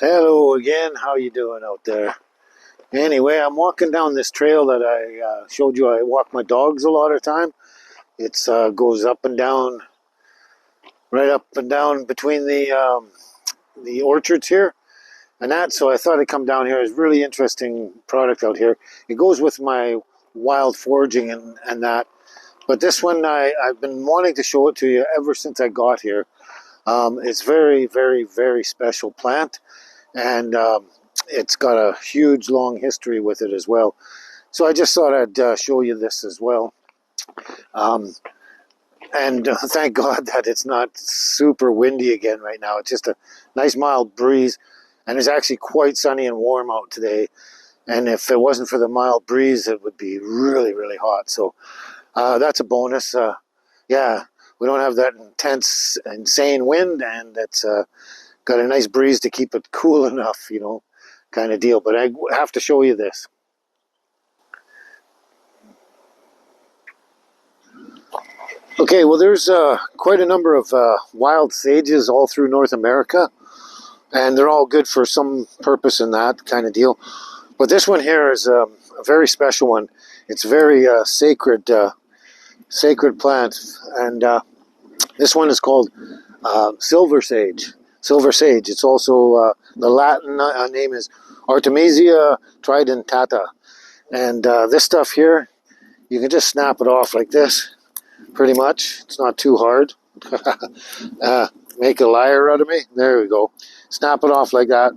Hello again. How you doing out there? Anyway, I'm walking down this trail that I showed you. I walk my dogs a lot of time. It goes up and down, right up and down between the orchards here, and that. So I thought I'd come down here. It's a really interesting product out here. It goes with my wild foraging and that. But this one, I've been wanting to show it to you ever since I got here. It's very, very, very special plant, and it's got a huge, long history with it as well. So I just thought I'd show you this as well. Um, and thank God that it's not super windy again right now. It's just a nice mild breeze, and it's actually quite sunny and warm out today. And if it wasn't for the mild breeze, it would be really, really hot. So that's a bonus. Yeah, we don't have that intense, insane wind, and it's got a nice breeze to keep it cool enough, kind of deal. But I have to show you this. Okay, well, there's quite a number of wild sages all through North America, and they're all good for some purpose in that kind of deal. But this one here is a very special one. It's very sacred plant, and this one is called silver sage. Silver sage. It's also the Latin name is Artemisia tridentata, and this stuff here, you can just snap it off like this. Pretty much. It's not too hard. Make a liar out of me. There we go. Snap it off like that.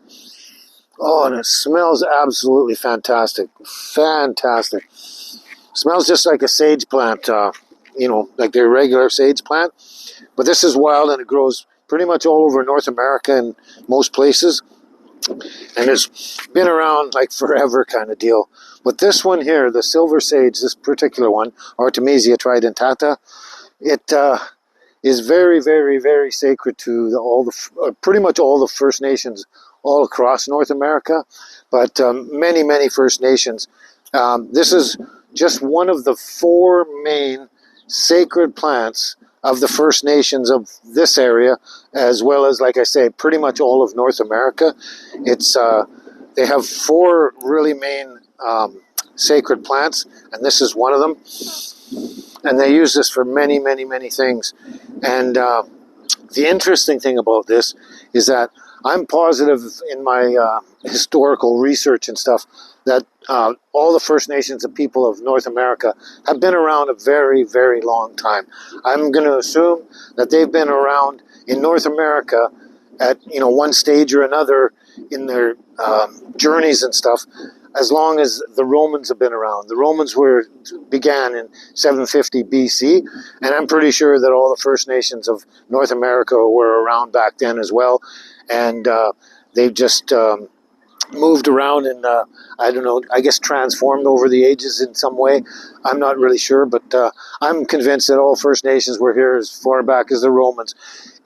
Oh, and it smells absolutely fantastic. Fantastic. Smells just like a sage plant, like their regular sage plant. But this is wild, and it grows pretty much all over North America in most places. And it's been around like forever kind of deal. But this one here, the silver sage, this particular one, Artemisia tridentata, it is very, very, very sacred to pretty much all the First Nations all across North America, but many, many First Nations. This is just one of the four main sacred plants of the First Nations of this area, as well as, like I say, pretty much all of North America. They have four really main sacred plants, and this is one of them. And they use this for many, many, many things. And the interesting thing about this is that I'm positive in my historical research and stuff that all the First Nations and people of North America have been around a very, very long time. I'm going to assume that they've been around in North America at one stage or another in their journeys and stuff, as long as the Romans have been around. The Romans began in 750 BC, and I'm pretty sure that all the First Nations of North America were around back then as well, and they've just moved around and, I don't know, I guess transformed over the ages in some way. I'm not really sure, but I'm convinced that all First Nations were here as far back as the Romans.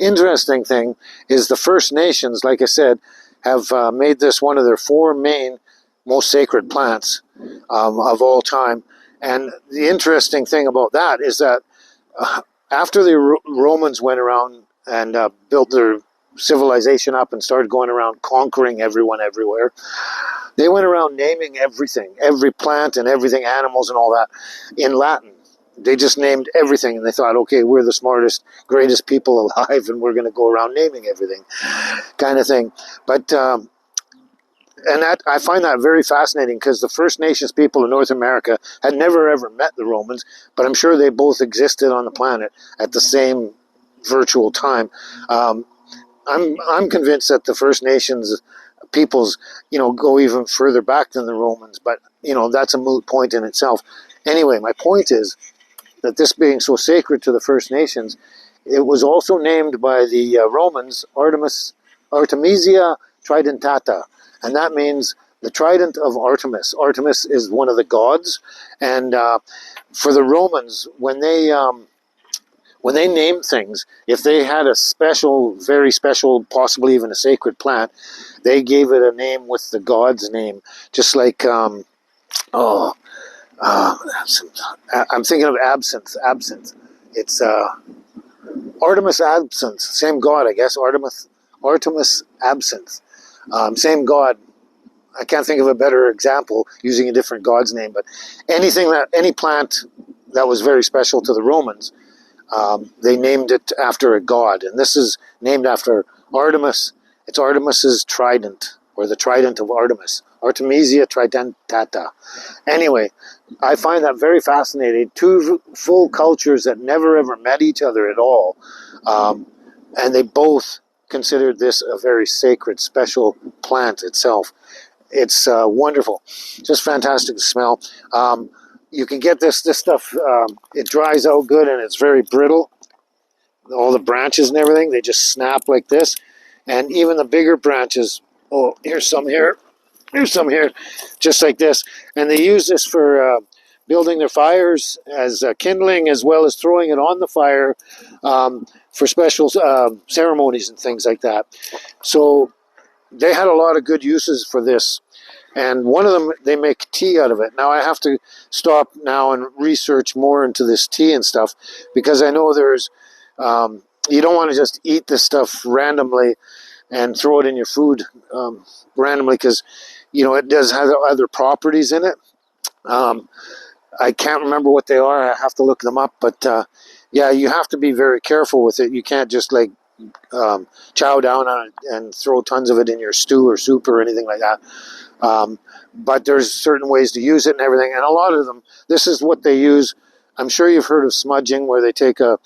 Interesting thing is the First Nations, like I said, have made this one of their four main most sacred plants of all time. And the interesting thing about that is that after the Romans went around and built their civilization up and started going around conquering everyone everywhere, they went around naming everything, every plant and everything, animals and all that, in Latin. They just named everything, and they thought, okay, we're the smartest, greatest people alive, and we're going to go around naming everything, kind of thing. But and that, I find that very fascinating, because the First Nations people in North America had never ever met the Romans, but I'm sure they both existed on the planet at the same virtual time. I'm convinced that the First Nations peoples, go even further back than the Romans, but that's a moot point in itself. Anyway, my point is that this being so sacred to the First Nations, it was also named by the Romans Artemisia tridentata. And that means the trident of Artemis. Artemis is one of the gods. And for the Romans, when they named things, if they had a special, very special, possibly even a sacred plant, they gave it a name with the god's name. Just like, I'm thinking of absinthe. It's Artemis absinthe. Same god, I guess. Artemis absinthe. Same god. I can't think of a better example using a different god's name, but any plant that was very special to the Romans, they named it after a god, and this is named after Artemis. It's Artemis's trident, or the trident of Artemis. Artemisia Tridentata. Anyway, I find that very fascinating. Two full cultures that never ever met each other at all, and they both considered this a very sacred, special plant itself. It's wonderful, just fantastic to smell. You can get this stuff. It dries out good, and it's very brittle. All the branches and everything, they just snap like this, and even the bigger branches. Oh, here's some here. Here's some here, just like this. And they use this for building their fires as kindling, as well as throwing it on the fire for special ceremonies and things like that. So they had a lot of good uses for this. And one of them, they make tea out of it. Now I have to stop now and research more into this tea and stuff, because I know there's, you don't want to just eat this stuff randomly and throw it in your food randomly, because it does have other properties in it. I can't remember what they are. I have to look them up. But yeah, you have to be very careful with it. You can't just like chow down on it and throw tons of it in your stew or soup or anything like that. But there's certain ways to use it and everything. And a lot of them, this is what they use. I'm sure you've heard of smudging, where they take a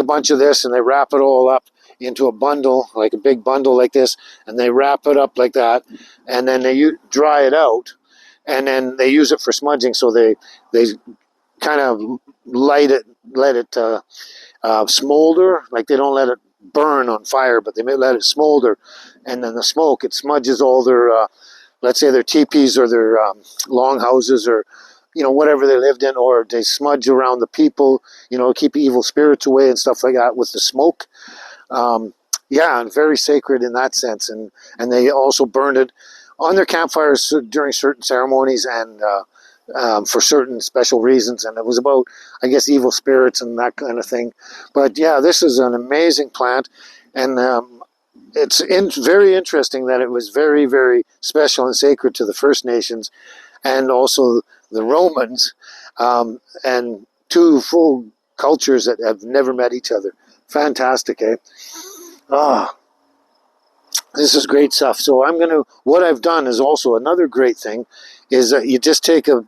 bunch of this and they wrap it all up into a bundle, like a big bundle like this, and they wrap it up like that, and then they dry it out, and then they use it for smudging. So they kind of let it smolder. Like, they don't let it burn on fire, but they may let it smolder, and then the smoke, it smudges all their let's say their teepees or their longhouses, or whatever they lived in, or they smudge around the people, keep evil spirits away and stuff like that with the smoke. Yeah, and very sacred in that sense. And they also burned it on their campfires during certain ceremonies and for certain special reasons. And it was about, I guess, evil spirits and that kind of thing. But yeah, this is an amazing plant. And it's very interesting that it was very, very special and sacred to the First Nations and also the Romans, and two full cultures that have never met each other. Fantastic, eh? This is great stuff. So what I've done is also another great thing, is you just take a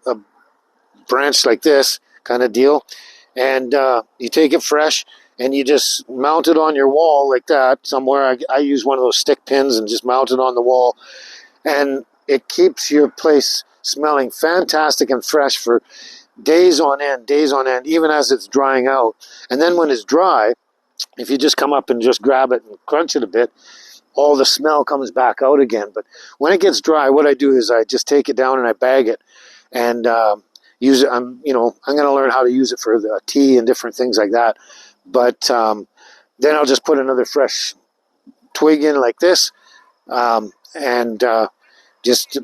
branch like this kind of deal, and you take it fresh, and you just mount it on your wall like that somewhere. I use one of those stick pins and just mount it on the wall, and it keeps your place smelling fantastic and fresh for days on end, even as it's drying out. And then when it's dry, if you just come up and just grab it and crunch it a bit, all the smell comes back out again. But when it gets dry, what I do is I just take it down and I bag it and use it. I'm going to learn how to use it for the tea and different things like that. But then I'll just put another fresh twig in like this, and just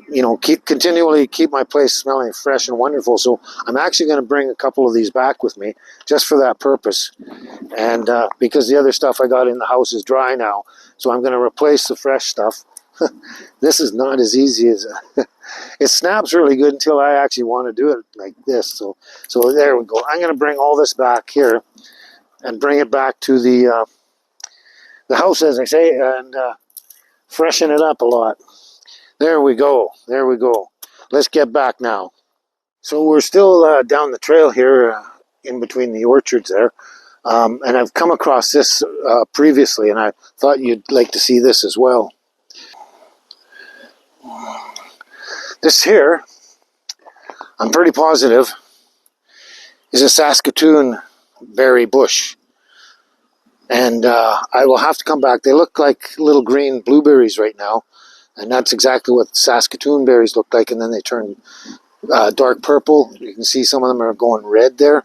continually keep my place smelling fresh and wonderful. So I'm actually going to bring a couple of these back with me just for that purpose, and because the other stuff I got in the house is dry now, so I'm going to replace the fresh stuff. This is not as easy as it snaps really good until I actually want to do it like this. So there we go. I'm going to bring all this back here and bring it back to the house, as I say, and freshen it up a lot. There we go. There we go. Let's get back now. So we're still down the trail here in between the orchards there. And I've come across this previously, and I thought you'd like to see this as well. This here, I'm pretty positive, is a Saskatoon berry bush. And I will have to come back. They look like little green blueberries right now. And that's exactly what Saskatoon berries look like. And then they turn dark purple. You can see some of them are going red there.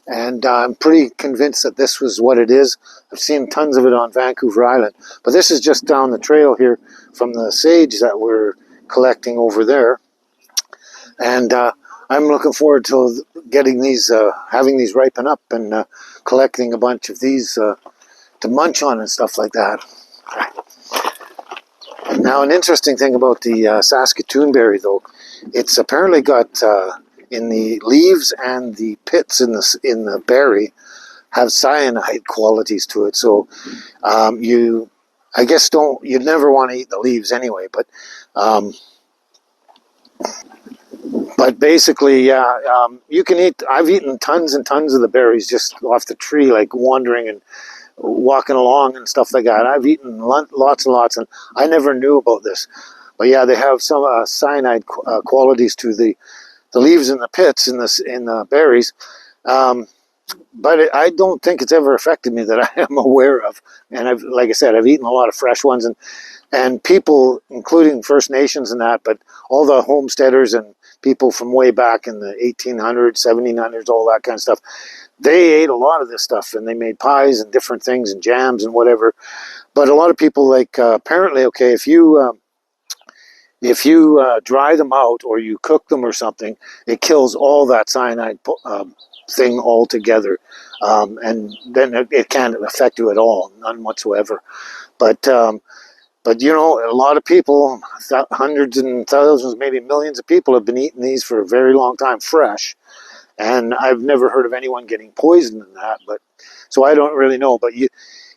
And I'm pretty convinced that this was what it is. I've seen tons of it on Vancouver Island. But this is just down the trail here from the sage that we're collecting over there. And I'm looking forward to getting these, having these ripen up and collecting a bunch of these to munch on and stuff like that. Now, an interesting thing about the Saskatoon berry, though, it's apparently got in the leaves and the pits in the berry have cyanide qualities to it. So you, I guess, you'd never want to eat the leaves anyway. Um, but basically, yeah, you can eat. I've eaten tons and tons of the berries just off the tree, like wandering and walking along and stuff like that. I've eaten lots and lots, and I never knew about this. But yeah, they have some cyanide qualities to the leaves and the pits in the berries. Um, but I don't think it's ever affected me that I am aware of. And like I said, I've eaten a lot of fresh ones, and people, including First Nations and that, but all the homesteaders and people from way back in the 1800s, 1700s, all that kind of stuff, they ate a lot of this stuff, and they made pies and different things and jams and whatever. But a lot of people, like, apparently, okay, if you dry them out or you cook them or something, it kills all that cyanide thing altogether, and then it can't affect you at all, none whatsoever. But but you know, a lot of people, hundreds and thousands, maybe millions of people have been eating these for a very long time, fresh, and I've never heard of anyone getting poisoned in that. But so I don't really know. But you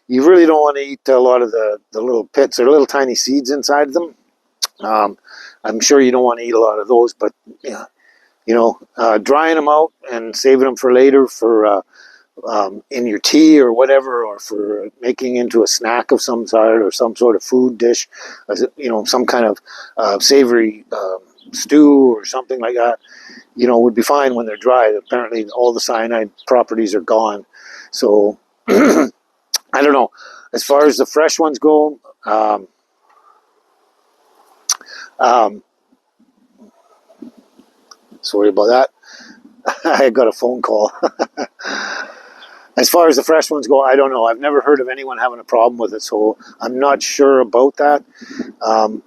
really don't want to eat a lot of the little pits. There are little tiny seeds inside them. I'm sure you don't want to eat a lot of those, but yeah, you know, drying them out and saving them for later for in your tea or whatever, or for making into a snack of some sort or some sort of food dish, you know, some kind of savory stew or something like that, you know, would be fine when they're dry. Apparently, all the cyanide properties are gone. So I don't know. As far as the fresh ones go, um, sorry about that. I got a phone call. As far as the fresh ones go, I don't know. I've never heard of anyone having a problem with it, so I'm not sure about that. Um,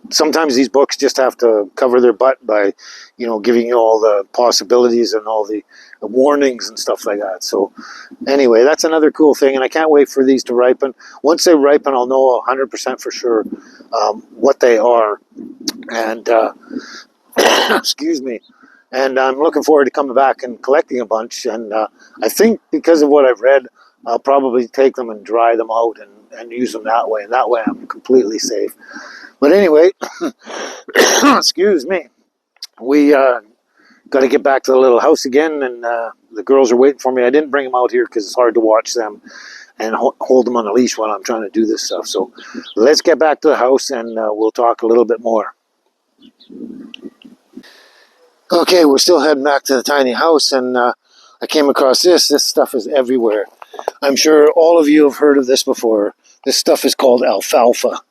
Sometimes these books just have to cover their butt by, you know, giving you all the possibilities and all the warnings and stuff like that. So anyway, that's another cool thing, and I can't wait for these to ripen. Once they ripen, I'll know 100% for sure what they are. And excuse me. And I'm looking forward to coming back and collecting a bunch. And I think because of what I've read, I'll probably take them and dry them out and use them that way. And that way I'm completely safe. But anyway, excuse me. We got to get back to the little house again. And the girls are waiting for me. I didn't bring them out here because it's hard to watch them and hold them on a leash while I'm trying to do this stuff. So let's get back to the house and we'll talk a little bit more. Okay, we're still heading back to the tiny house, and I came across this. This stuff is everywhere. I'm sure all of you have heard of this before. This stuff is called alfalfa.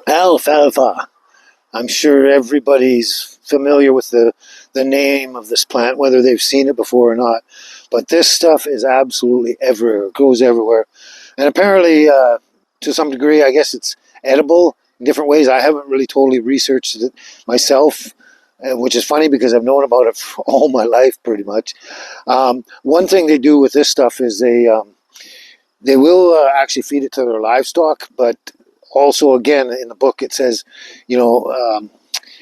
Alfalfa. I'm sure everybody's familiar with the name of this plant, whether they've seen it before or not. But this stuff is absolutely everywhere. It goes everywhere. And apparently, to some degree, I guess it's edible in different ways. I haven't really totally researched it myself, which is funny because I've known about it for all my life pretty much. One thing they do with this stuff is they will actually feed it to their livestock, but also, again, in the book it says, you know,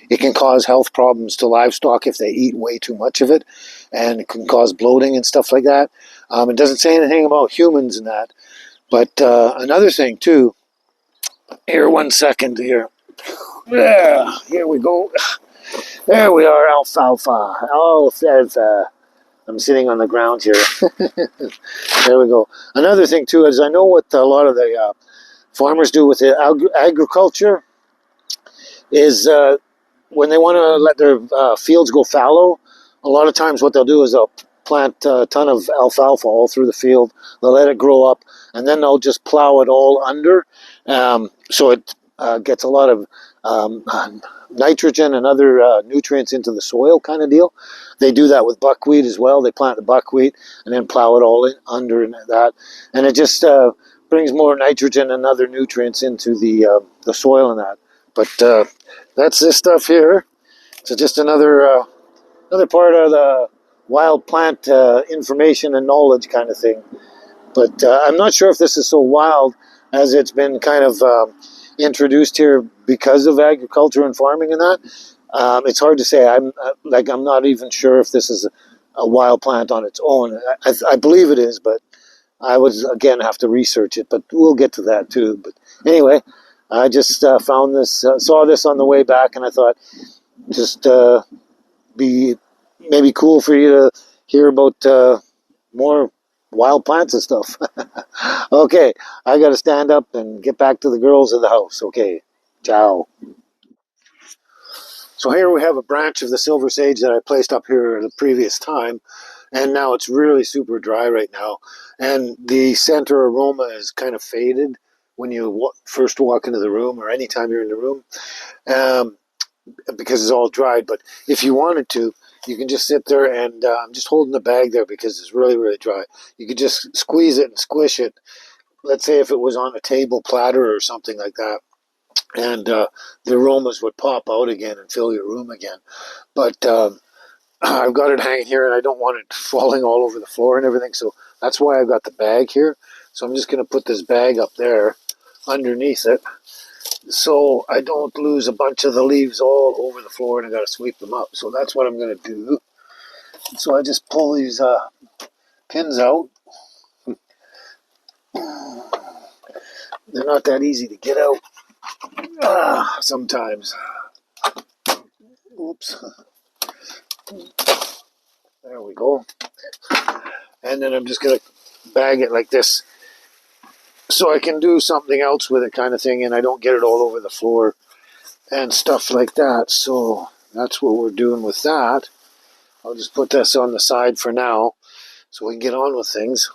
it can cause health problems to livestock if they eat way too much of it, and it can cause bloating and stuff like that. It doesn't say anything about humans and that. But another thing, too, here, 1 second here. Yeah, here we go. There we are, alfalfa. Alfalfa. I'm sitting on the ground here. There we go. Another thing, too, is I know what a lot of the farmers do with the agriculture is when they want to let their fields go fallow, a lot of times what they'll do is they'll plant a ton of alfalfa all through the field. They'll let it grow up, and then they'll just plow it all under, so it gets a lot of nitrogen and other nutrients into the soil, kind of deal. They do that with buckwheat as well. They plant the buckwheat and then plow it all in under and that, and it just brings more nitrogen and other nutrients into the soil and that. But that's this stuff here. So just another part of the wild plant information and knowledge kind of thing. But I'm not sure if this is so wild as it's been kind of introduced here because of agriculture and farming and that. It's hard to say. I'm not even sure if this is a wild plant on its own. I believe it is, but I would again have to research it. But we'll get to that too. But anyway, I just found this, saw this on the way back, and I thought just be maybe cool for you to hear about more wild plants and stuff. Okay, I got to stand up and get back to the girls in the house. Okay, ciao. So here we have a branch of the silver sage that I placed up here the previous time, and now it's really super dry right now, and the center aroma is kind of faded when you first walk into the room or anytime you're in the room, um, because it's all dried. But if you wanted to, you can just sit there and I'm just holding the bag there because it's really, really dry. You could just squeeze it and squish it. Let's say if it was on a table platter or something like that, and the aromas would pop out again and fill your room again. But I've got it hanging here, and I don't want it falling all over the floor and everything. So that's why I've got the bag here. So I'm just going to put this bag up there underneath it, so I don't lose a bunch of the leaves all over the floor, and I got to sweep them up. So that's what I'm going to do. So I just pull these pins out. They're not that easy to get out sometimes. Oops. There we go. And then I'm just going to bag it like this so I can do something else with it, kind of thing, and I don't get it all over the floor and stuff like that. So that's what we're doing with that. I'll just put this on the side for now so we can get on with things.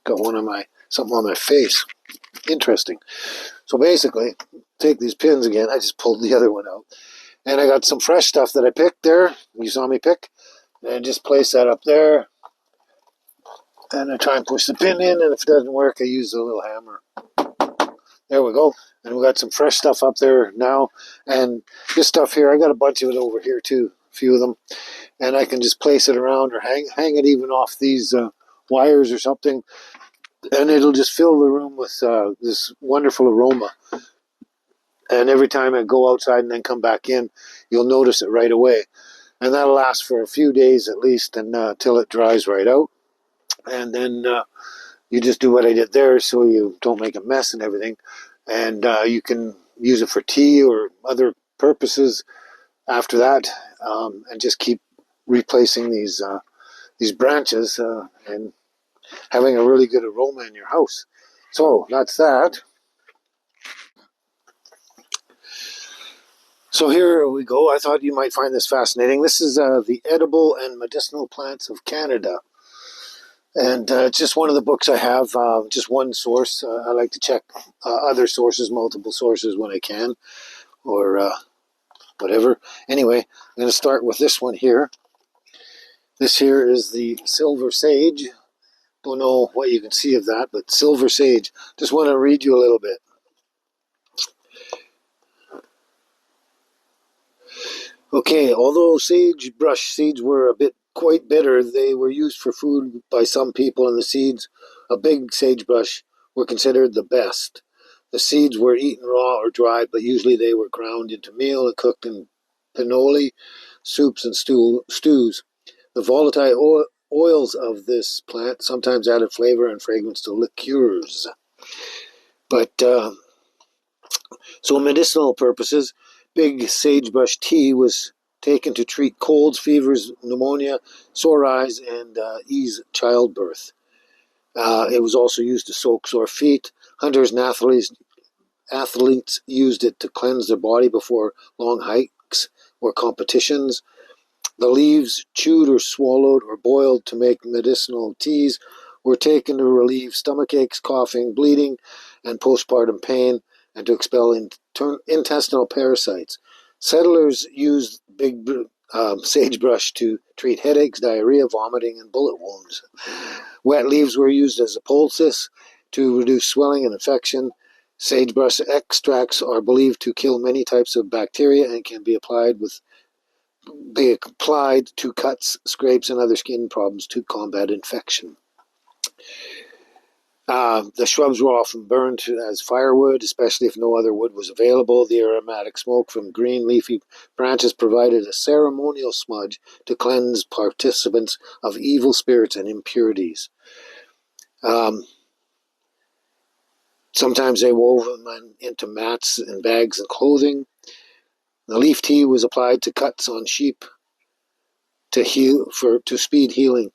Got something on my face. Interesting. So basically, take these pins again. I just pulled the other one out. And I got some fresh stuff that I picked there. You saw me pick. And I just place that up there. And I try and push the pin in. And if it doesn't work, I use a little hammer. There we go. And we got some fresh stuff up there now. And this stuff here, I got a bunch of it over here too. A few of them. And I can just place it around or hang it even off these wires or something. And it'll just fill the room with this wonderful aroma. And every time I go outside and then come back in, you'll notice it right away. And that'll last for a few days at least, and till it dries right out. And then you just do what I did there, so you don't make a mess and everything. And you can use it for tea or other purposes after that, and just keep replacing these branches and having a really good aroma in your house. So that's that. So here we go. I thought you might find this fascinating. This is the Edible and Medicinal Plants of Canada. And it's just one of the books I have, just one source. I like to check other sources, multiple sources when I can, or whatever. Anyway, I'm going to start with this one here. This here is the silver sage. Don't know what you can see of that, but silver sage. Just want to read you a little bit. Okay, although sagebrush seeds were quite bitter, they were used for food by some people, and the seeds of big sagebrush were considered the best. The seeds were eaten raw or dried, but usually they were ground into meal and cooked in pinole, soups, and stews. The volatile oils of this plant sometimes added flavor and fragrance to liqueurs. But so, medicinal purposes, big sagebrush tea was taken to treat colds, fevers, pneumonia, sore eyes, and ease childbirth. It was also used to soak sore feet. Hunters and athletes used it to cleanse their body before long hikes or competitions. The leaves, chewed or swallowed or boiled to make medicinal teas, were taken to relieve stomach aches, coughing, bleeding, and postpartum pain, and to expel intestinal parasites. Settlers used big sagebrush to treat headaches, diarrhea, vomiting, and bullet wounds. Wet leaves were used as a poultice to reduce swelling and infection. Sagebrush extracts are believed to kill many types of bacteria and can be applied to cuts, scrapes, and other skin problems to combat infection. The shrubs were often burned as firewood, especially if no other wood was available. The aromatic smoke from green leafy branches provided a ceremonial smudge to cleanse participants of evil spirits and impurities. Um, Sometimes they wove them into mats and bags and clothing. The leaf tea was applied to cuts on sheep to speed healing.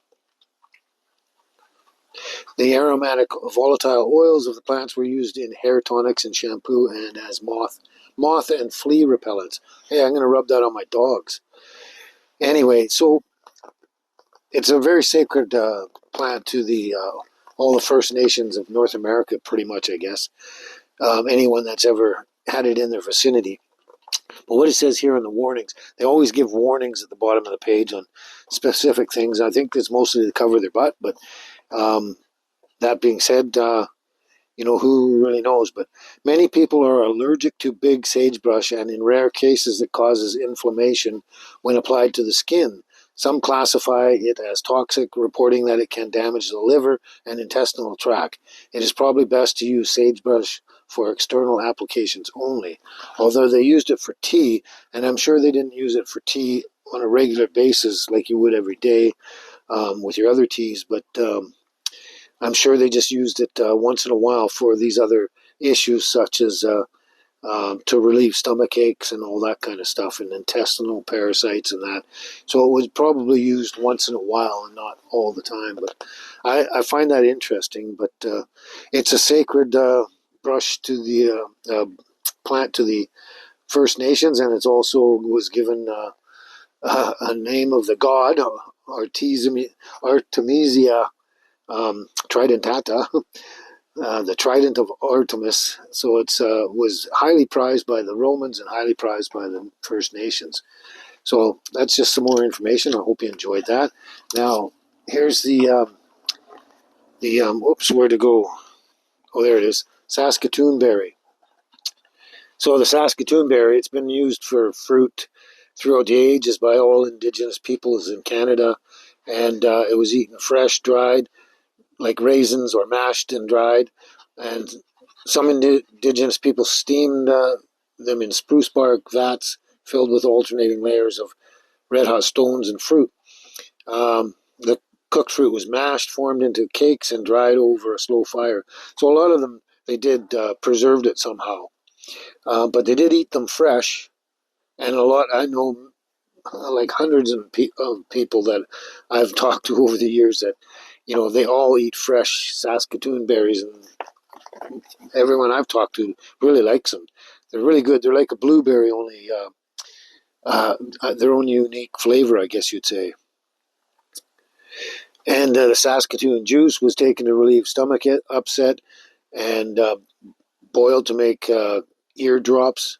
The aromatic volatile oils of the plants were used in hair tonics and shampoo and as moth and flea repellents. Hey, I'm going to rub that on my dogs. Anyway, so it's a very sacred plant to the all the First Nations of North America, pretty much, I guess. Anyone that's ever had it in their vicinity. But what it says here in the warnings, they always give warnings at the bottom of the page on specific things. I think it's mostly to cover their butt, but that being said, who really knows? But many people are allergic to big sagebrush, and in rare cases, it causes inflammation when applied to the skin. Some classify it as toxic, reporting that it can damage the liver and intestinal tract. It is probably best to use sagebrush for external applications only, although they used it for tea, and I'm sure they didn't use it for tea on a regular basis like you would every day with your other teas, but I'm sure they just used it once in a while for these other issues, such as to relieve stomach aches and all that kind of stuff, and intestinal parasites and that. So it was probably used once in a while and not all the time. But I find that interesting. But it's a sacred brush to the plant to the First Nations, and it's also was given a name of the god Artemisia Tridentata, the Trident of Artemis. So it was highly prized by the Romans and highly prized by the First Nations. So that's just some more information. I hope you enjoyed that. Now, here's oops, where to go? Oh, there it is. Saskatoon berry. So the Saskatoon berry, it's been used for fruit throughout the ages by all Indigenous peoples in Canada, and it was eaten fresh, dried, like raisins, or mashed and dried. And some indigenous people steamed them in spruce bark vats filled with alternating layers of red hot stones and fruit. The cooked fruit was mashed, formed into cakes, and dried over a slow fire. So a lot of them, they did preserved it somehow. But they did eat them fresh. And a lot, I know like hundreds of people that I've talked to over the years that, they all eat fresh Saskatoon berries, and everyone I've talked to really likes them. They're really good. They're like a blueberry, only their own unique flavor, I guess you'd say. And the Saskatoon juice was taken to relieve stomach upset and boiled to make ear drops.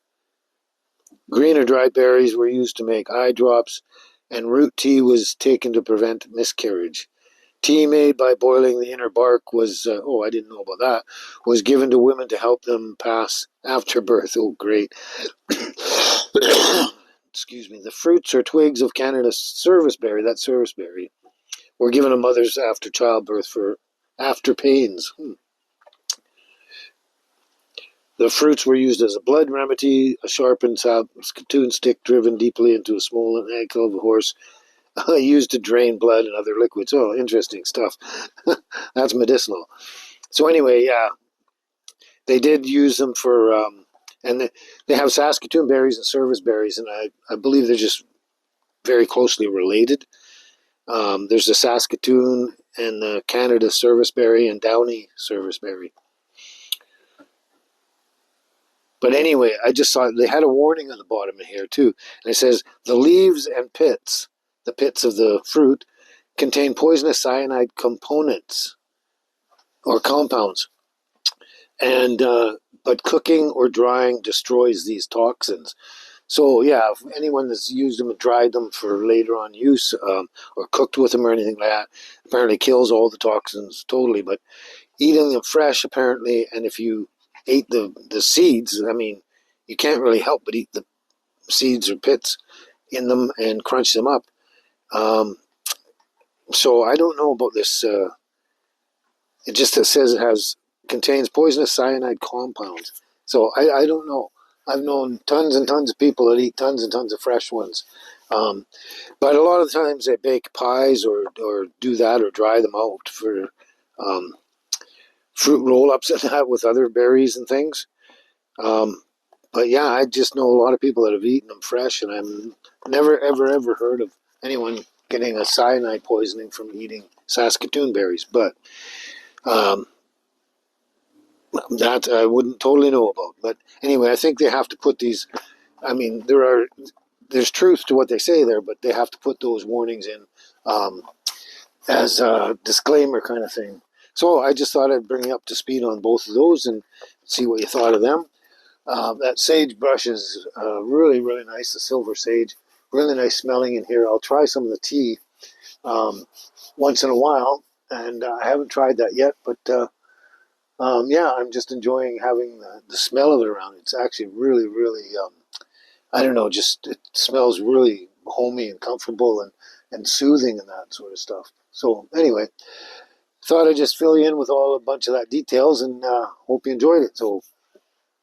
Green or dried berries were used to make eye drops, and root tea was taken to prevent miscarriage. Tea made by boiling the inner bark was, I didn't know about that, was given to women to help them pass after birth. Oh, great. Excuse me. The fruits or twigs of Canada's serviceberry, that serviceberry, were given to mothers after childbirth for after pains. The fruits were used as a blood remedy, a sharpened Saskatoon stick driven deeply into a swollen ankle of a horse, used to drain blood and other liquids. Oh, interesting stuff. That's medicinal. So anyway, yeah, they did use them for, and they have Saskatoon berries and service berries, and I believe they're just very closely related. There's the Saskatoon and the Canada serviceberry and Downy serviceberry. But anyway, I just saw they had a warning on the bottom of here too, and it says the leaves and pits, the pits of the fruit, contain poisonous cyanide components or compounds, and but cooking or drying destroys these toxins. So yeah, if anyone that's used them and dried them for later on use, or cooked with them or anything like that, apparently kills all the toxins totally. But eating them fresh, apparently, and if you ate the seeds, I mean, you can't really help but eat the seeds or pits in them and crunch them up. So I don't know about this It just says contains poisonous cyanide compounds. So I don't know. I've known tons and tons of people that eat tons and tons of fresh ones. But a lot of times they bake pies or do that or dry them out for um, fruit roll-ups and that with other berries and things. But yeah, I just know a lot of people that have eaten them fresh, and I've never, ever, ever heard of anyone getting a cyanide poisoning from eating Saskatoon berries. But um, that I wouldn't totally know about. But anyway, I think they have to put these. I mean, there's truth to what they say there, but they have to put those warnings in um, as a disclaimer kind of thing. So I just thought I'd bring you up to speed on both of those and see what you thought of them. That sage brush is really, really nice, the silver sage. Really nice smelling in here. I'll try some of the tea um, once in a while, and I haven't tried that yet, but yeah, I'm just enjoying having the smell of it around. It's actually really, really, I don't know, just it smells really homey and comfortable and soothing and that sort of stuff. So anyway, thought I'd just fill you in with a bunch of that details and hope you enjoyed it. So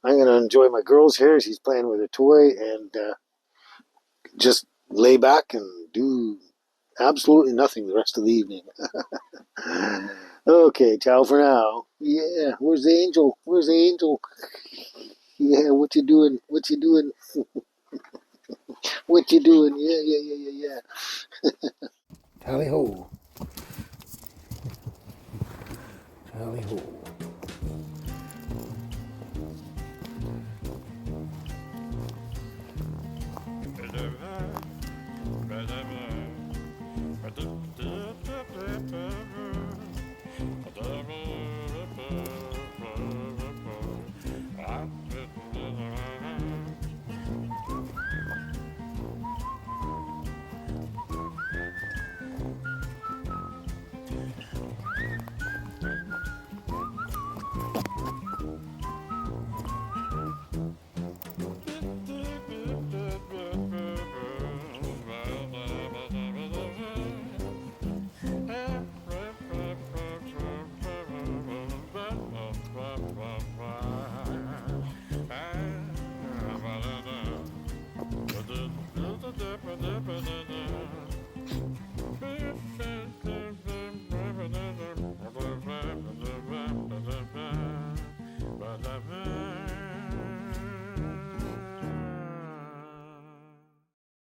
I'm going to enjoy my girls here. She's playing with her toy and just lay back and do absolutely nothing the rest of the evening. Okay, ciao for now. Yeah, where's the angel? Where's the angel? Yeah, what you doing? What you doing? What you doing? Yeah, yeah, yeah, yeah, yeah. Tally ho. Tally ho.